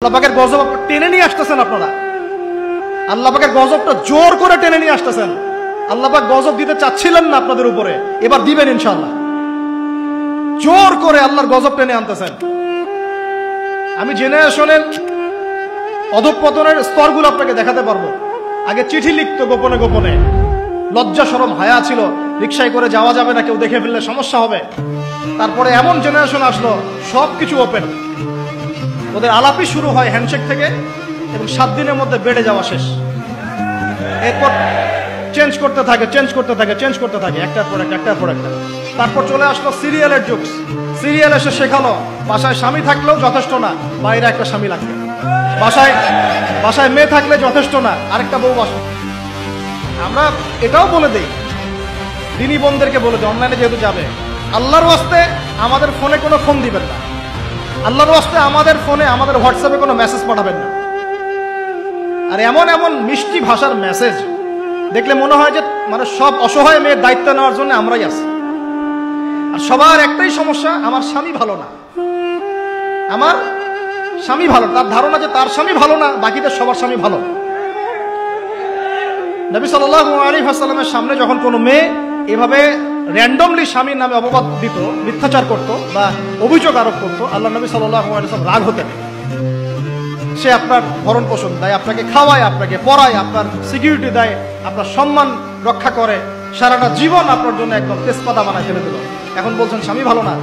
আল্লাহ পাকের গজব টেনে নিয়ে আসতেছেন আপনারা, আল্লাহ পাকের গজবটা জোর করে টেনে নিয়ে আসতেছেন। আল্লাহ পাক গজব দিতে চাচ্ছিলেন না আপনাদের উপরে, এবার দিবেন ইনশাআল্লাহ। জোর করে আল্লাহর গজব টেনে আনতেছেন। আমি জেনারেশনের অধঃপতনের স্তরগুলো আপনাকে দেখাতে পারবো। আগে চিঠি লিখতো গোপনে গোপনে, লজ্জা শরম হায়া ছিল, রিক্সায় করে যাওয়া যাবে না, কেউ দেখে ফেললে সমস্যা হবে। তারপরে এমন জেনারেশন আসলো সবকিছু ওপেন, ওদের আলাপই শুরু হয় হ্যান্ডশেক থেকে এবং 7 দিনের মধ্যে বেড়ে যাওয়া শেষ। এরপর চেঞ্জ করতে থাকে একটার পর একটা। তারপর চলে আসলো সিরিয়ালের যুগ। সিরিয়াল এসে শেখালো বাসায় স্বামী থাকলেও যথেষ্ট না, বাইরে একটা স্বামী লাগবে। বাসায় মেয়ে থাকলে যথেষ্ট না, আরেকটা বউ বাসা। আমরা এটাও বলে দেই, দিনী বোনদেরকে বলে দিই, অনলাইনে যেহেতু যাবে, আল্লাহর ওয়াস্তে আমাদের ফোনে কোনো ফোন দিবেন না, আল্লাহর ওয়াস্তে আমাদের ফোনে আমাদের হোয়াটসঅ্যাপে কোনো মেসেজ পাঠাবেন না। আর এমন এমন মিষ্টি ভাষার মেসেজ দেখলে মনে হয় যে মানে সব অসহায় মেয়ের দায়িত্ব নেওয়ার জন্য আমরাই আছি। আর সবার একটাই সমস্যা, আমার স্বামী ভালো না, আমার স্বামী ভালো। তার ধারণা যে তার স্বামী ভালো না, বাকিদের সবার স্বামী ভালো। নবী সাল্লাল্লাহু আলাইহি ওয়াসাল্লামের সামনে যখন কোনো মেয়ে এভাবে র্যান্ডমলি স্বামীর নামে অপবাদ দিত, মিথ্যাচার করত বা অভিযোগ আরোপ করত, আল্লাহ নবী সাল্লাল্লাহু আলাইহি ওয়াসাল্লাম রাগ হতেন। সে আপনার ভরণ পোষণ দেয়, আপনাকে খাওয়ায়, আপনাকে পড়ায়, আপনার সিকিউরিটি দেয়, আপনার সম্মান রক্ষা করে, সারাটা জীবন আপনার জন্য একদম তেজপাতা বানায় ফেলে দিল। এখন বলছেন স্বামী ভালো না।